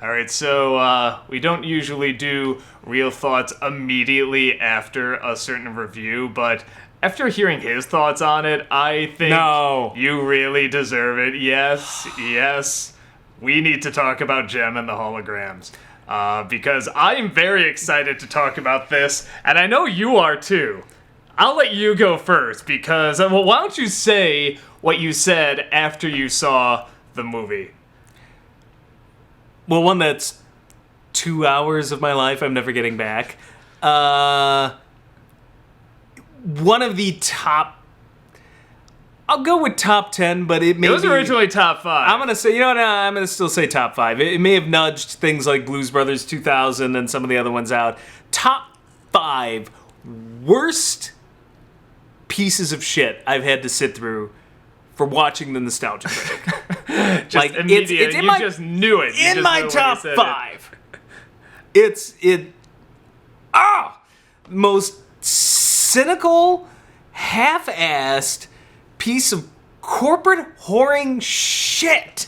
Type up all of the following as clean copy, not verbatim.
All right, so we don't usually do real thoughts immediately after a certain review, but after hearing his thoughts on it, I think you really deserve it. Yes. We need to talk about Gem and the Holograms. Because I am very excited to talk about this, and I know you are too. I'll let you go first, because, why don't you say what you said after you saw the movie? Well, one that's 2 hours of my life I'm never getting back. One of the top... I'll go with top 10, but it was originally top 5. I'm going to say, I'm going to still say top 5. It may have nudged things like Blues Brothers 2000 and some of the other ones out. Top 5 worst pieces of shit I've had to sit through for watching the Nostalgia Critic. Just immediate. You just knew it. In my top 5. Most cynical, half-assed piece of corporate whoring shit.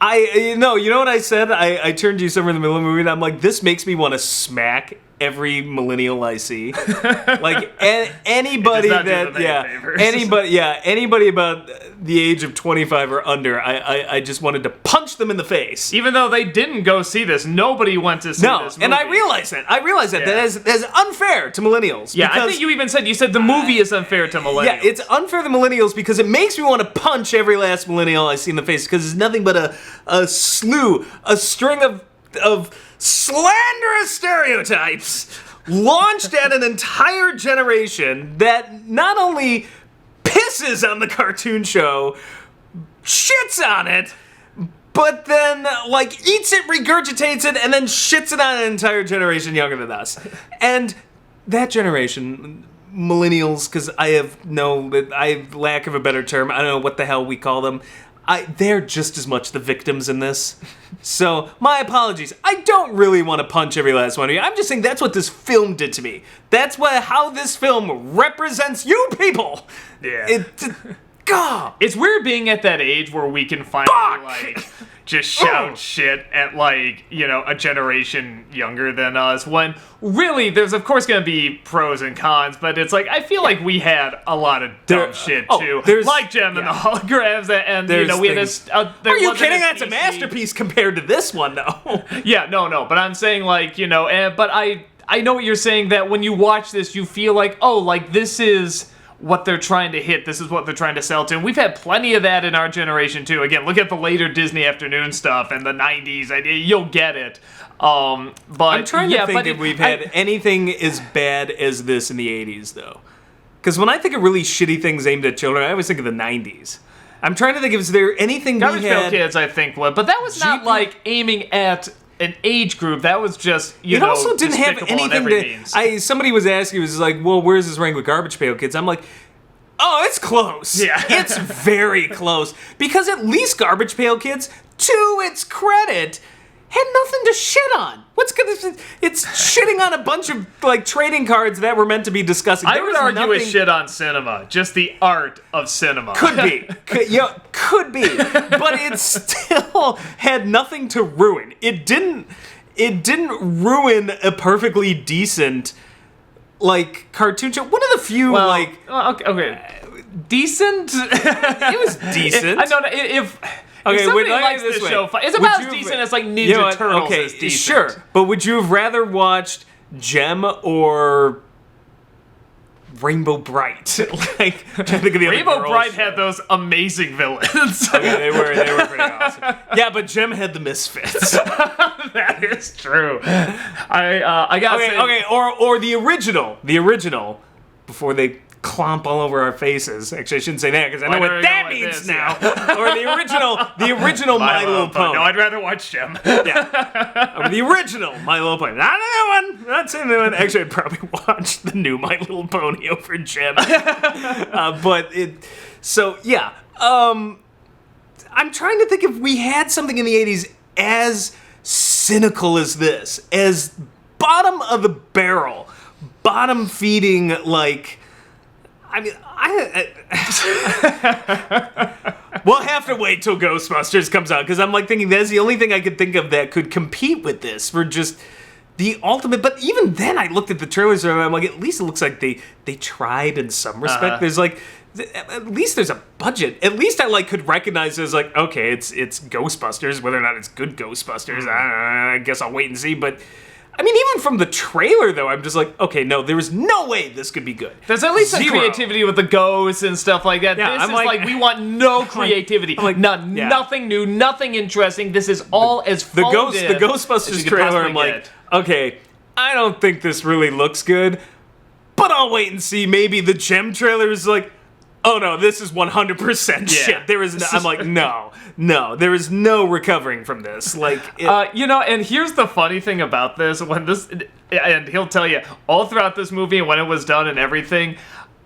You know what I said? I turned to you somewhere in the middle of the movie and I'm like, this makes me want to smack every millennial I see. Like anybody anybody about the age of 25 or under, I just wanted to punch them in the face. Even though they didn't go see this, nobody went to see this movie. And I realize that. That is unfair to millennials. Yeah, I think you said the movie is unfair to millennials. Yeah, it's unfair to millennials because it makes me want to punch every last millennial I see in the face because it's nothing but a string of slanderous stereotypes launched at an entire generation that not only pisses on the cartoon show, shits on it, but then, eats it, regurgitates it, and then shits it on an entire generation younger than us. And that generation, millennials, because I have lack of a better term, I don't know what the hell we call them, they're just as much the victims in this. So, my apologies. I don't really want to punch every last one of you. I'm just saying that's what this film did to me. That's how this film represents you people. Yeah. God. It's weird being at that age where we can finally, just shout shit at, a generation younger than us, when really there's, of course, going to be pros and cons, but it's I feel like we had a lot of dumb shit, too. Like Gem and the Holograms, and, we had this... Are you kidding? That's a masterpiece compared to this one, though. Yeah, no, but I'm saying, but I know what you're saying, that when you watch this, you feel this is what they're trying to hit. This is what they're trying to sell to. And we've had plenty of that in our generation, too. Again, look at the later Disney Afternoon stuff and the 90s. You'll get it. But I'm trying to think if we've had anything as bad as this in the 80s, though. Because when I think of really shitty things aimed at children, I always think of the 90s. I'm trying to think if there anything Garbage we had... Pail Kids, I think, would. But that was not, aiming at an age group. That was just, it also didn't have anything to... Somebody was asking, was well, where's this rank with Garbage Pail Kids? I'm like, oh, it's close. Yeah. It's very close. Because at least Garbage Pail Kids, to its credit, had nothing to shit on. It's shitting on a bunch of, trading cards that were meant to be discussing. I would argue it's shit on cinema. Just the art of cinema. Could be. Could be. But it still had nothing to ruin. It didn't ruin a perfectly decent, cartoon show. One of the few, okay. Decent? It was decent. I don't know, if somebody likes this show, it's about as decent as Ninja Turtles is decent. Sure, but would you have rather watched Gem or Rainbow Bright? I'm trying to think of the Rainbow other Bright had those amazing villains. Okay, they were pretty awesome. Yeah, but Gem had the Misfits. That is true. I gotta say... Okay, or the original, before they clomp all over our faces. Actually, I shouldn't say that because I know what that means now. Or the original My Little Pony. No, I'd rather watch Gem. Yeah. Or the original My Little Pony. Not the new one. Not the new one. Actually, I'd probably watch the new My Little Pony over Gem. I'm trying to think if we had something in the 80s as cynical as this, as bottom of the barrel, bottom feeding, I We'll have to wait till Ghostbusters comes out, because I'm like thinking that's the only thing I could think of that could compete with this for just the ultimate. But even then, I looked at the trailers and I'm like, at least it looks like they tried in some respect. There's like, at least there's a budget. At least I could recognize it as like, okay, it's Ghostbusters. Whether or not it's good Ghostbusters, I guess I'll wait and see. But I mean, even from the trailer, though, I'm just like, okay, no, there is no way this could be good. There's at least some creativity with the ghosts and stuff like that. Yeah, this is like, we want no creativity. Nothing new, nothing interesting. This is all as phoned in. The Ghostbusters trailer, I'm like, okay, I don't think this really looks good, but I'll wait and see. Maybe the Gem trailer is like, oh no, this is 100% shit. There is no, I'm like, no, there is no recovering from this. Like, and here's the funny thing about this: and he'll tell you all throughout this movie and when it was done and everything,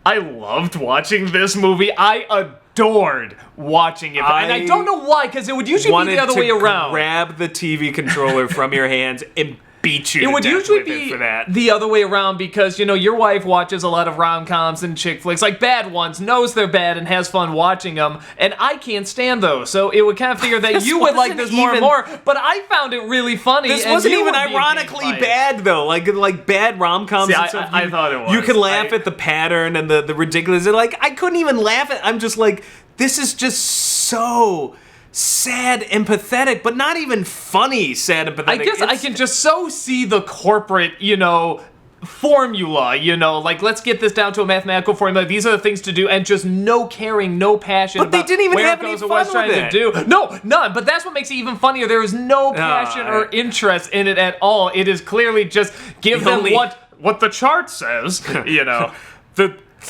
I loved watching this movie. I adored watching it, and I don't know why, because it would usually be the other way around. Grab the TV controller from your hands and beat you. It would usually be the other way around, because your wife watches a lot of rom-coms and chick flicks, like bad ones, knows they're bad and has fun watching them, and I can't stand those. So it would kind of figure that you would like this more and more. But I found it really funny. This wasn't even ironically bad though. Like bad rom-coms and stuff. I thought it was. You could laugh at the pattern and the ridiculous. Like, I couldn't even laugh at. I'm just like, this is just so sad and pathetic, but not even funny sad and pathetic. I guess I can just so see the corporate, formula, like, let's get this down to a mathematical formula. These are the things to do, and just no caring, no passion. But they didn't even have any fun with it. To do. No, none. But that's what makes it even funnier. There is no passion or interest in it at all. It is clearly just give them what the chart says.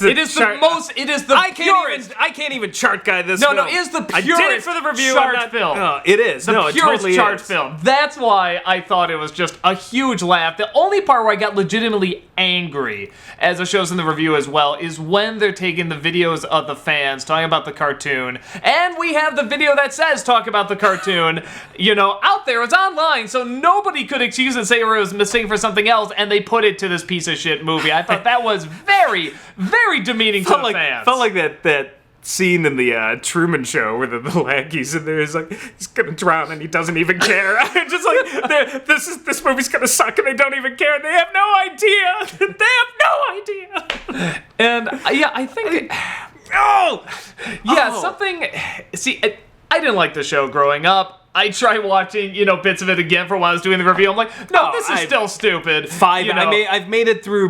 It is the most. It is the purest. I can't even chart guide this. No, film. it is the purest. I did it for the review. Chart film. No, it is. The purest totally chart is. film. That's why I thought it was just a huge laugh. The only part where I got legitimately angry, as it shows in the review as well, is when they're taking the videos of the fans talking about the cartoon, and we have the video that says "talk about the cartoon," out there. It's online, so nobody could excuse and say it was mistaken for something else, and they put it to this piece of shit movie. I thought that was very, very demeaning to the fans. Felt like that scene in the Truman Show where the lackeys in there is like, he's gonna drown and he doesn't even care. Just like, this movie's gonna suck and they don't even care and they have no idea. They have no idea. And I think something. See, I didn't like the show growing up. I tried watching, bits of it again for while I was doing the review. I'm like, no, this is still stupid. I've made it through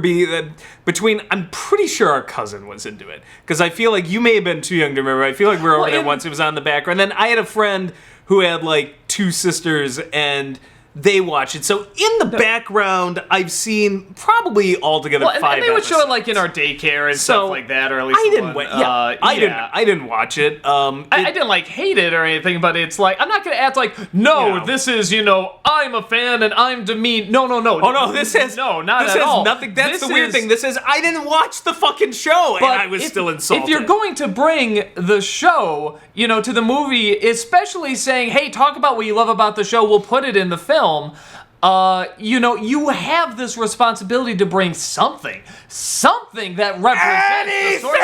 between. I'm pretty sure our cousin was into it, because I feel like you may have been too young to remember. I feel like we were over there once. It was on the background. And then I had a friend who had like two sisters, and they watch it. So in the background, I've seen probably altogether 5 episodes. And they would show it like in our daycare and stuff like that, or at least I didn't watch it. I didn't like hate it or anything, but it's like, I'm not gonna act like, this is, I'm a fan and I'm demeaned. No. Oh no, this has not at all. Nothing. That's the weird thing. This is, I didn't watch the fucking show, and I was still insulted. If you're going to bring the show, to the movie, especially saying, hey, talk about what you love about the show, we'll put it in the film. You have this responsibility to bring something that represents the source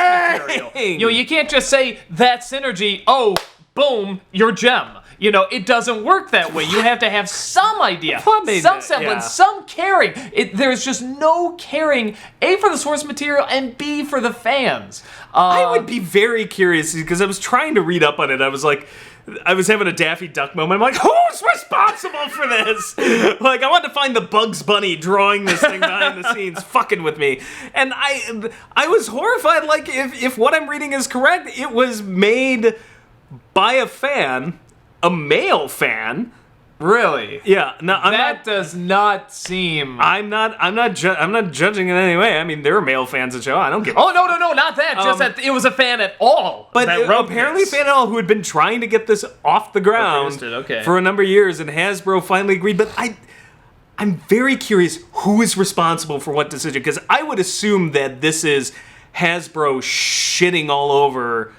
material. You can't just say that synergy. Oh, boom, your gem. It doesn't work that way. You have to have some idea, some semblance, some caring. There's just no caring, A, for the source material, and B, for the fans. I would be very curious, because I was trying to read up on it. I was having a Daffy Duck moment. I'm like, who's responsible for this? Like, I wanted to find the Bugs Bunny drawing this thing behind the scenes, fucking with me. And I was horrified. Like, if what I'm reading is correct, it was made by a fan, a male fan. Really? Yeah. No, does not seem. I'm not judging in any way. I mean, there are male fans of the show. I don't get. Oh no, not that. Just that it was a fan at all. But apparently, a fan at all who had been trying to get this off the ground for a number of years, and Hasbro finally agreed. But I'm very curious who is responsible for what decision, because I would assume that this is Hasbro shitting all over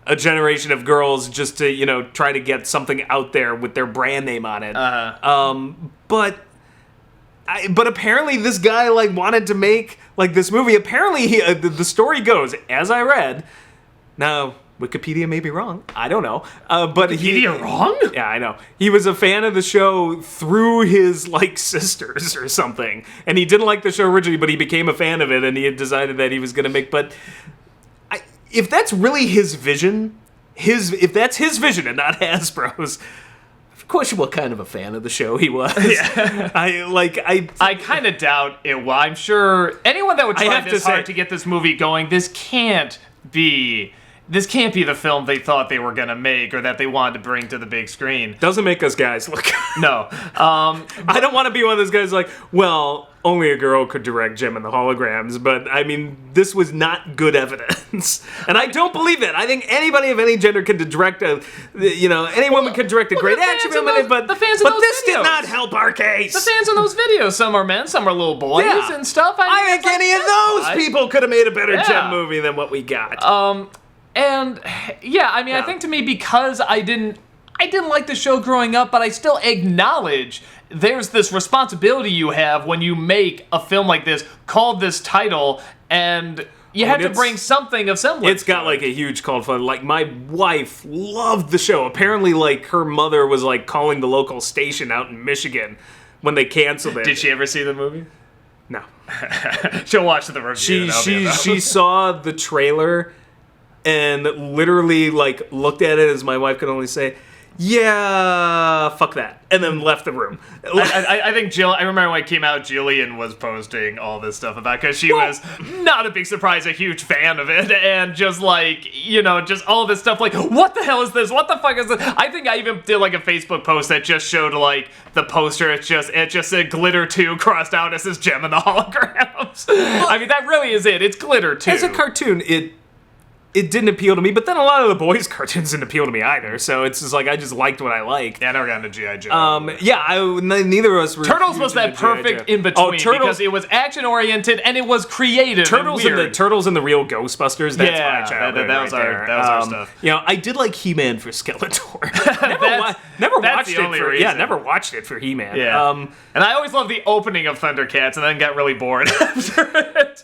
a generation of girls just to, try to get something out there with their brand name on it. But but apparently this guy like wanted to make like this movie. Apparently the story goes, as I read. Now Wikipedia may be wrong. I don't know. But Wikipedia wrong? Yeah, I know. He was a fan of the show through his like sisters or something, and he didn't like the show originally, but he became a fan of it, and he had decided that he was going to make. But if that's really his vision, if that's his vision and not Hasbro's. Question what kind of a fan of the show he was. Yeah. I kind of doubt it. Well, I'm sure anyone that would try this hard to get this movie going, this can't be the film they thought they were gonna make or that they wanted to bring to the big screen. Doesn't make us guys look. No. I don't want to be one of those guys like, well, only a girl could direct Gem and the Holograms, but I mean, this was not good evidence. And I don't believe it. I think anybody of any gender can direct any woman can direct a great action film, but this did not help our case. The fans in those videos, some are men, some are little boys and stuff. I think any of those people could have made a better Gem movie than what we got. And yeah, I mean, I think to me, because I didn't like the show growing up, but I still acknowledge there's this responsibility you have when you make a film like this called this title, and you have to bring something of semblance. It's got like a huge cult following. Like my wife loved the show. Apparently, like her mother was like calling the local station out in Michigan when they canceled it. Did she ever see the movie? No. She'll watch the review. She saw the trailer and literally like looked at it, as my wife could only say, yeah, fuck that, and then left the room. I think I remember when it came out, Jillian was posting all this stuff about, because she was not a big surprise, a huge fan of it, and just like, just all this stuff like, what the hell is this? What the fuck is this? I think I even did like a Facebook post that just showed like the poster. It just said Glitter 2 crossed out as his Gem and the Holograms. I mean, that really is it. It's Glitter 2. As a cartoon, it didn't appeal to me, but then a lot of the boys' cartoons didn't appeal to me either, so it's just like, I just liked what I liked. Yeah, I never got into G.I. Joe. Neither of us were. Turtles was that perfect in-between, because it was action-oriented, and it was creative Turtles and weird. Turtles and the real Ghostbusters, that's my childhood. That was our stuff. I did like He-Man for Skeletor. Never watched it for He-Man. Yeah. And I always loved the opening of Thundercats, and then got really bored after it.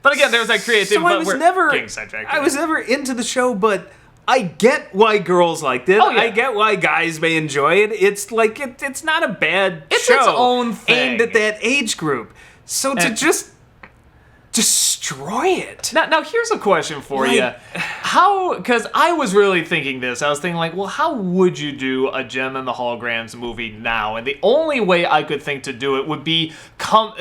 But again, there was that creativity. So I was never into the show, but I get why girls liked it. I get why guys may enjoy it. It's like it's not a bad show. It's its own thing aimed at that age group. So to just destroy it. Now here's a question for you. How, because I was really thinking this. I was thinking like, well, how would you do a Gem and the Holograms movie now? And the only way I could think to do it would be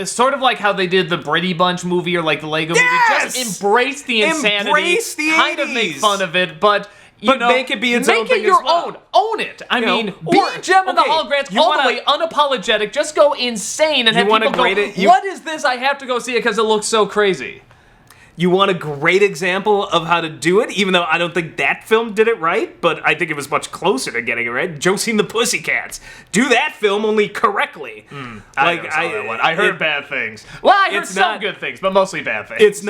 sort of like how they did the Brady Bunch movie or like the Lego movie. Just embrace the insanity. Embrace the 80s. Kind of make fun of it, but make it be its own thing. Make it your own. Own it. I mean, be Gem and the Holograms all the way, unapologetic. Just go insane and have people go, what is this? I have to go see it because it looks so crazy. You want a great example of how to do it, even though I don't think that film did it right, but I think it was much closer to getting it right. Josie and the Pussycats. Do that film only correctly. I never saw that one. I heard bad things. Well, I heard some good things, but mostly bad things. It's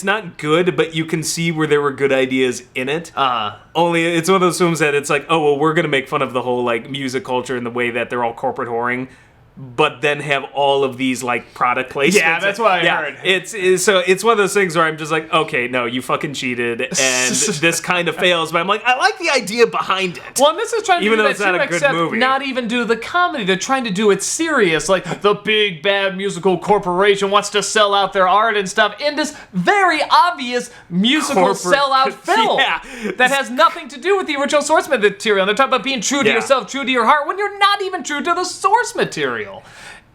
not good, but you can see where there were good ideas in it. Only it's one of those films that it's like, oh, well, we're going to make fun of the whole like music culture and the way that they're all corporate whoring, but then have all of these like product placements. Yeah, that's what I heard. It's one of those things where I'm just like, okay, no, you fucking cheated, and this kind of fails. But I'm like, I like the idea behind it. Well, and this is trying to even do though that it's not too, a good except movie. Not even do the comedy. They're trying to do it serious, like the big bad musical corporation wants to sell out their art and stuff in this very obvious musical sellout film that has nothing to do with the original source material. And they're talking about being true to yourself, true to your heart, when you're not even true to the source material.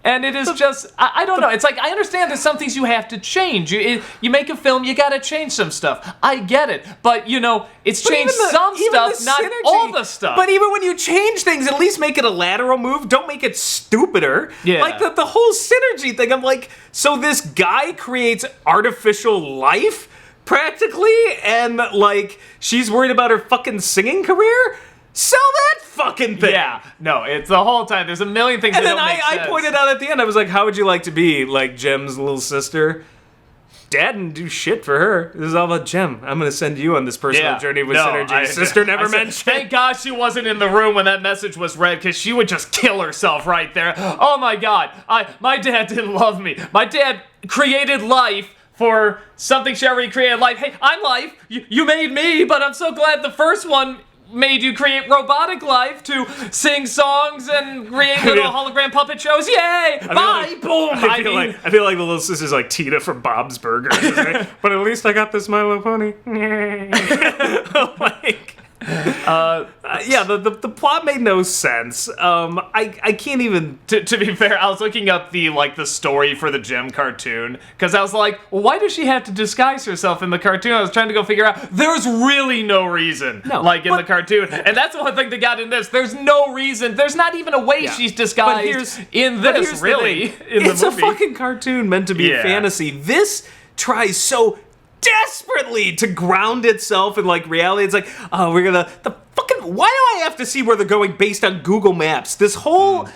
And it is just, I don't know. It's like, I understand there's some things you have to change. You make a film, you gotta change some stuff. I get it. But, it's changed some stuff, not all the stuff. But even when you change things, at least make it a lateral move. Don't make it stupider. Yeah. Like the whole synergy thing. I'm like, so this guy creates artificial life, practically, and, like, she's worried about her fucking singing career? Sell that fucking thing! Yeah, no, it's the whole time. There's a million things that don't make sense. I pointed out at the end, I was like, how would you like to be, like, Gem's little sister? Dad didn't do shit for her. This is all about Jem. I'm going to send you on this personal journey with Synergy. Sister never mentioned. Thank God she wasn't in the room when that message was read, because she would just kill herself right there. Oh my God. My dad didn't love me. My dad created life for something she already created life. Hey, I'm life. You made me, but I'm so glad the first one made you create robotic life to sing songs and create little hologram puppet shows. Yay! Bye! Boom! I feel like the little sister's like Tina from Bob's Burgers. Right? But at least I got this My Little Pony. Like, the plot made no sense. I can't even. To be fair, I was looking up the story for the Jem cartoon, because I was like, well, why does she have to disguise herself in the cartoon? I was trying to go figure out. There's really no reason, in the cartoon, and that's the one thing they got in this. There's no reason. There's not even a way she's disguised in this. Really, it's a fucking cartoon meant to be a fantasy. This tries so desperately to ground itself in reality. It's like, oh, we're gonna why do I have to see where they're going based on Google Maps? This whole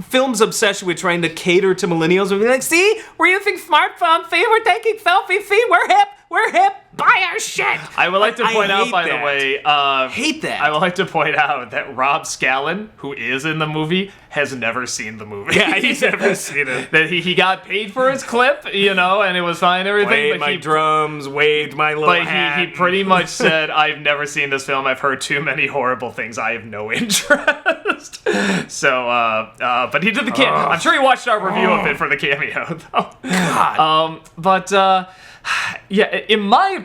film's obsession with trying to cater to millennials and be like, see, we're using smartphone fee, we're taking selfie fee, we're hip, buy our shit. I would like to point out, by the way, hate that. I would like to point out that Rob Scallon, who is in the movie, has never seen the movie. Yeah, he's never seen it. That he got paid for his clip, and it was fine, everything. Waved my drums, waved my little hat. But he pretty much said, I've never seen this film, I've heard too many horrible things, I have no interest. So, but he did the cameo. I'm sure he watched our review of it for the cameo, though. God. Yeah, in my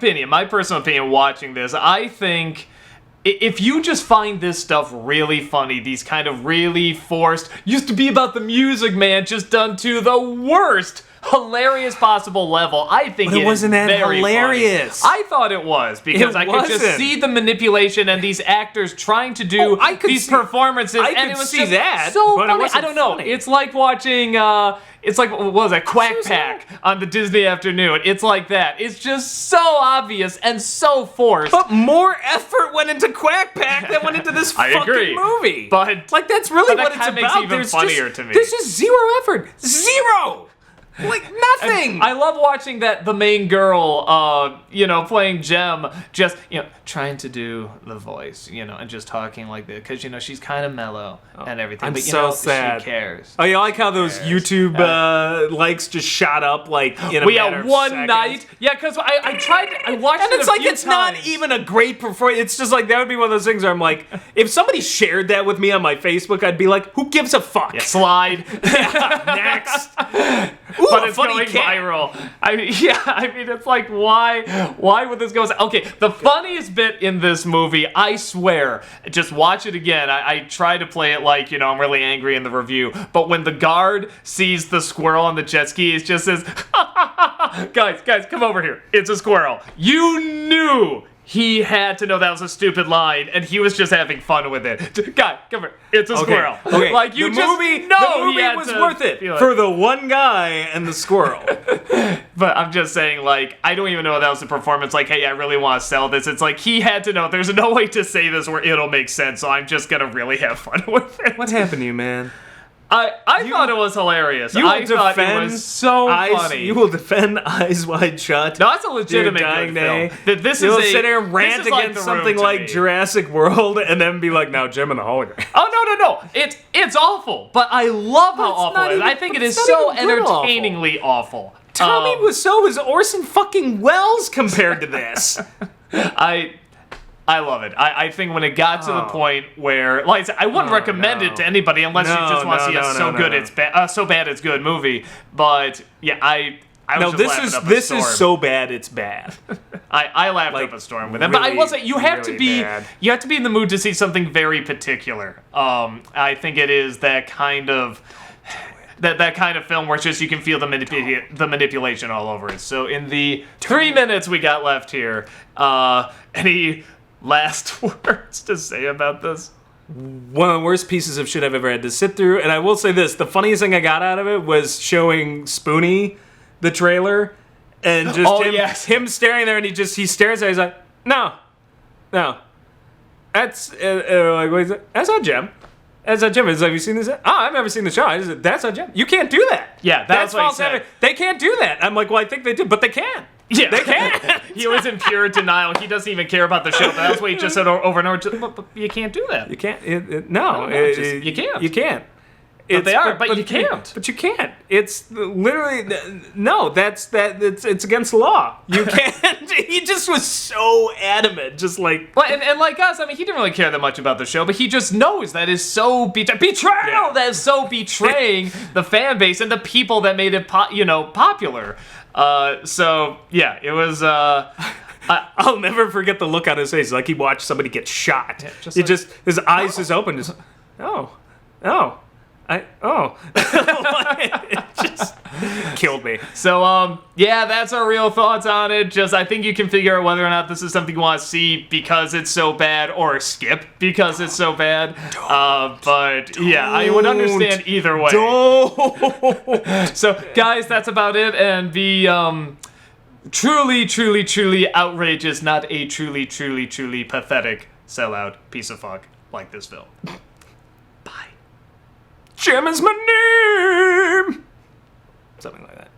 personal opinion, watching this, I think if you just find this stuff really funny, these kind of really forced, used to be about the music, man, just done to the worst, hilarious possible level, I think it wasn't that hilarious. Funny. I thought it was, because I could just see the manipulation and these actors trying to do these performances, and it was just so funny. I don't know. It's like watching. It's like, what was that, Quack Pack on the Disney Afternoon. It's like that. It's just so obvious and so forced. But more effort went into Quack Pack than went into this fucking movie. But that's really what it's about. Makes it even funnier to me. There's just zero effort. Zero! Nothing! And I love watching that the main girl, playing Jem, just, trying to do the voice, and just talking like that, because, she's kind of mellow and everything. I'm so sad. She cares. Oh, you like how those YouTube likes just shot up, in a matter of one seconds? Night. Yeah, because I watched it and it's a few it's times. Not even a great performance. It's just that would be one of those things where I'm like, if somebody shared that with me on my Facebook, I'd be like, who gives a fuck? Yeah, slide. Next. Ooh, but it's going viral. It's like, why would this go? Okay, the funniest bit in this movie, I swear, just watch it again. I try to play it like, I'm really angry in the review, but when the guard sees the squirrel on the jet ski, it just says, guys, come over here. It's a squirrel. You knew he had to know that was a stupid line, and he was just having fun with it. Guy, come here. It's a squirrel. Okay. The movie was worth it for the one guy and the squirrel. But I'm just saying, I don't even know if that was the performance. Hey, I really want to sell this. It's he had to know there's no way to say this where it'll make sense, so I'm just gonna really have fun with it. What happened to you, man? I thought it was hilarious. I thought it was so funny. You will defend Eyes Wide Shut. No, that's a legitimate good film. That this You'll is sit there and rant against something like Jurassic World and then be like, now Jem and the Hologram. Oh, no. It's awful. But I love how awful it is. I think it is so entertainingly awful. Tommy Wiseau is Orson fucking Welles compared to this. I love it. I think when it got to the point where, I said, I wouldn't recommend it to anybody unless you just want to see a so bad it's good movie. But yeah, I was just laughing up a storm. This is so bad it's bad. I laughed up a storm with it. But I will say you have to be in the mood to see something very particular. I think it is that kind of that kind of film where it's just you can feel the manipulation all over it. So in the 3 minutes we got left here, any last words to say about this? One of the worst pieces of shit I've ever had to sit through, and I will say this, the funniest thing I got out of it was showing Spoonie the trailer, and just him staring there, and he stares there, he's like, no, that's, what is it? That's not Jem. That's not Jim. Have you seen this? I've never seen the show. That's not Jim. You can't do that. Yeah, that's what he said. They can't do that. I'm like, well, I think they do, but they can. Yeah, they can. He was in pure denial. He doesn't even care about the show. But that's what he just said over and over. But you can't do that. You can't. You can't. You can't. But you can't. But you can't. It's literally no. It's against the law. You can't. He just was so adamant, just like. Well, and like us, I mean, he didn't really care that much about the show, but he just knows that is so betrayal. Yeah. That is so betraying the fan base and the people that made it, popular. So yeah, it was. I'll never forget the look on his face, like he watched somebody get shot. Yeah, his eyes just opened. Just, it just killed me. So, yeah, that's our real thoughts on it. I think you can figure out whether or not this is something you want to see because it's so bad or skip because it's so bad. Yeah, I would understand either way. So, guys, that's about it. And the, truly, truly, truly outrageous, not a truly, truly, truly pathetic sellout piece of fuck like this film. Jim is my name! Something like that.